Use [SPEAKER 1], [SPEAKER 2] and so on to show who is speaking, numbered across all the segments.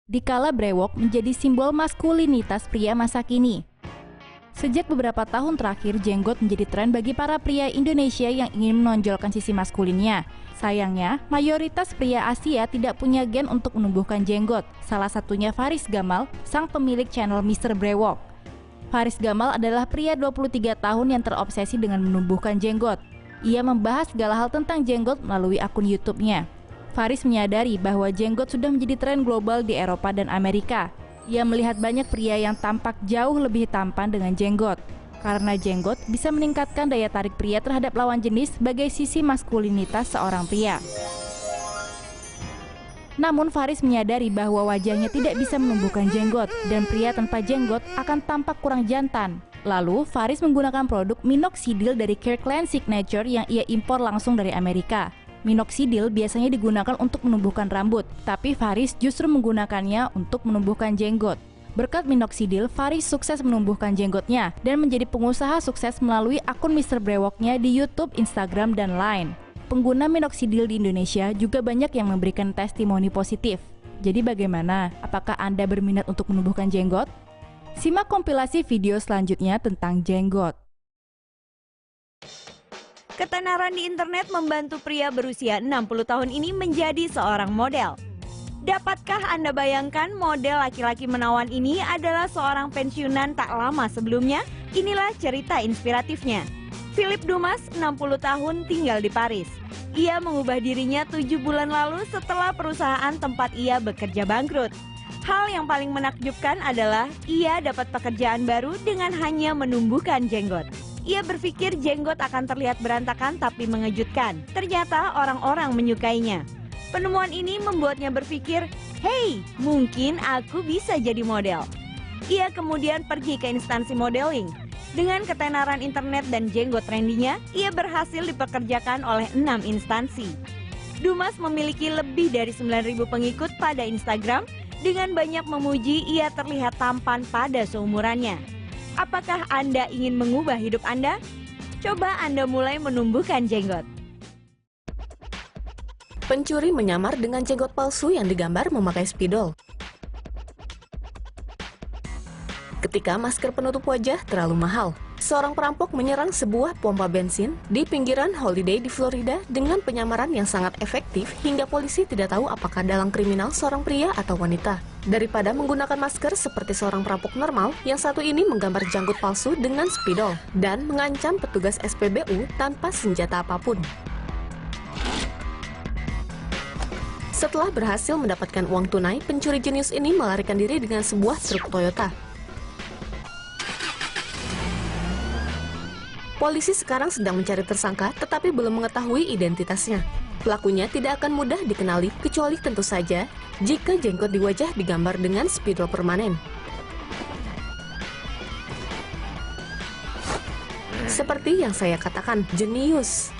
[SPEAKER 1] dikala brewok menjadi simbol maskulinitas pria masa kini. Sejak beberapa tahun terakhir, jenggot menjadi tren bagi para pria Indonesia yang ingin menonjolkan sisi maskulinnya. Sayangnya, mayoritas pria Asia tidak punya gen untuk menumbuhkan jenggot. Salah satunya Faris Gamal, sang pemilik channel Mr. Brewok. Faris Gamal adalah pria 23 tahun yang terobsesi dengan menumbuhkan jenggot. Ia membahas segala hal tentang jenggot melalui akun YouTube-nya. Faris menyadari bahwa jenggot sudah menjadi tren global di Eropa dan Amerika. Ia melihat banyak pria yang tampak jauh lebih tampan dengan jenggot. Karena jenggot bisa meningkatkan daya tarik pria terhadap lawan jenis sebagai sisi maskulinitas seorang pria. Namun Faris menyadari bahwa wajahnya tidak bisa menumbuhkan jenggot dan pria tanpa jenggot akan tampak kurang jantan. Lalu Faris menggunakan produk minoxidil dari Kirkland Signature yang ia impor langsung dari Amerika. Minoxidil biasanya digunakan untuk menumbuhkan rambut, tapi Faris justru menggunakannya untuk menumbuhkan jenggot. Berkat minoxidil, Faris sukses menumbuhkan jenggotnya dan menjadi pengusaha sukses melalui akun Mr. Brewoknya di YouTube, Instagram, dan Line. Pengguna minoxidil di Indonesia juga banyak yang memberikan testimoni positif. Jadi bagaimana? Apakah Anda berminat untuk menumbuhkan jenggot? Simak kompilasi video selanjutnya tentang jenggot.
[SPEAKER 2] Ketenaran di internet membantu pria berusia 60 tahun ini menjadi seorang model. Dapatkah Anda bayangkan model laki-laki menawan ini adalah seorang pensiunan tak lama sebelumnya? Inilah cerita inspiratifnya. Philip Dumas, 60 tahun, tinggal di Paris. Ia mengubah dirinya 7 bulan lalu setelah perusahaan tempat ia bekerja bangkrut. Hal yang paling menakjubkan adalah ia dapat pekerjaan baru dengan hanya menumbuhkan jenggot. Ia berpikir jenggot akan terlihat berantakan tapi mengejutkan. Ternyata orang-orang menyukainya. Penemuan ini membuatnya berpikir, "Hey, mungkin aku bisa jadi model." Ia kemudian pergi ke instansi modeling. Dengan ketenaran internet dan jenggot trendinya, ia berhasil dipekerjakan oleh 6 instansi. Dumas memiliki lebih dari 9.000 pengikut pada Instagram. Dengan banyak memuji, ia terlihat tampan pada seumurannya. Apakah Anda ingin mengubah hidup Anda? Coba Anda mulai menumbuhkan jenggot.
[SPEAKER 3] Pencuri menyamar dengan jenggot palsu yang digambar memakai spidol. Ketika masker penutup wajah terlalu mahal, seorang perampok menyerang sebuah pompa bensin di pinggiran Holiday di Florida dengan penyamaran yang sangat efektif hingga polisi tidak tahu apakah dalang kriminal seorang pria atau wanita. Daripada menggunakan masker seperti seorang perampok normal, yang satu ini menggambar janggut palsu dengan spidol dan mengancam petugas SPBU tanpa senjata apapun. Setelah berhasil mendapatkan uang tunai, pencuri jenius ini melarikan diri dengan sebuah truk Toyota. Polisi sekarang sedang mencari tersangka, tetapi belum mengetahui identitasnya. Pelakunya tidak akan mudah dikenali, kecuali tentu saja jika jenggot di wajah digambar dengan spidol permanen. Seperti yang saya katakan, jenius.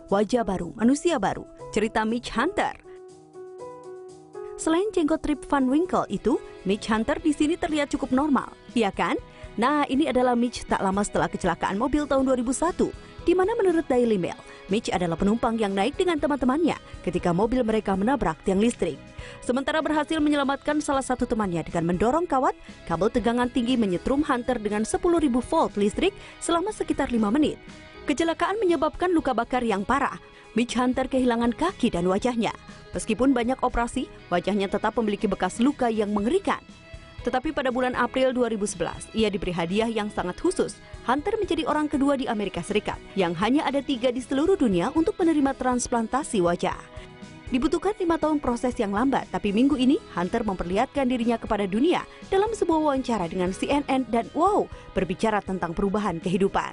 [SPEAKER 4] Wajah baru, manusia baru, cerita Mitch Hunter. Selain jenggot Rip Van Winkle itu, Mitch Hunter di sini terlihat cukup normal, iya kan? Nah, ini adalah Mitch tak lama setelah kecelakaan mobil tahun 2001, di mana menurut Daily Mail, Mitch adalah penumpang yang naik dengan teman-temannya ketika mobil mereka menabrak tiang listrik. Sementara berhasil menyelamatkan salah satu temannya dengan mendorong kawat, kabel tegangan tinggi menyetrum Hunter dengan 10.000 volt listrik selama sekitar 5 menit. Kecelakaan menyebabkan luka bakar yang parah. Mitch Hunter kehilangan kaki dan wajahnya. Meskipun banyak operasi, wajahnya tetap memiliki bekas luka yang mengerikan. Tetapi pada bulan April 2011, ia diberi hadiah yang sangat khusus. Hunter menjadi orang kedua di Amerika Serikat yang hanya ada 3 di seluruh dunia untuk menerima transplantasi wajah. Dibutuhkan 5 tahun proses yang lambat, tapi minggu ini Hunter memperlihatkan dirinya kepada dunia dalam sebuah wawancara dengan CNN dan berbicara tentang perubahan kehidupan.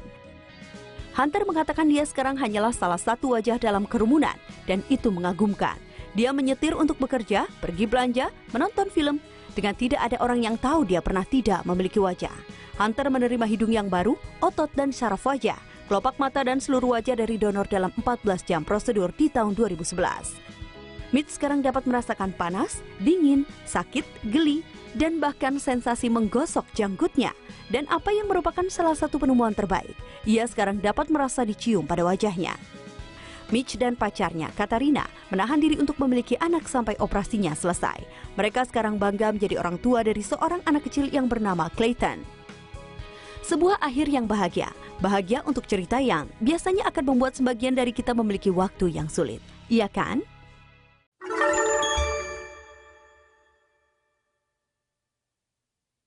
[SPEAKER 4] Hunter mengatakan dia sekarang hanyalah salah satu wajah dalam kerumunan, dan itu mengagumkan. Dia menyetir untuk bekerja, pergi belanja, menonton film, dengan tidak ada orang yang tahu dia pernah tidak memiliki wajah. Hunter menerima hidung yang baru, otot dan saraf wajah, kelopak mata dan seluruh wajah dari donor dalam 14 jam prosedur di tahun 2011. Mitch sekarang dapat merasakan panas, dingin, sakit, geli, dan bahkan sensasi menggosok janggutnya. Dan apa yang merupakan salah satu penemuan terbaik, ia sekarang dapat merasa dicium pada wajahnya. Mitch dan pacarnya, Katarina, menahan diri untuk memiliki anak sampai operasinya selesai. Mereka sekarang bangga menjadi orang tua dari seorang anak kecil yang bernama Clayton. Sebuah akhir yang bahagia untuk cerita yang biasanya akan membuat sebagian dari kita memiliki waktu yang sulit. Iya kan?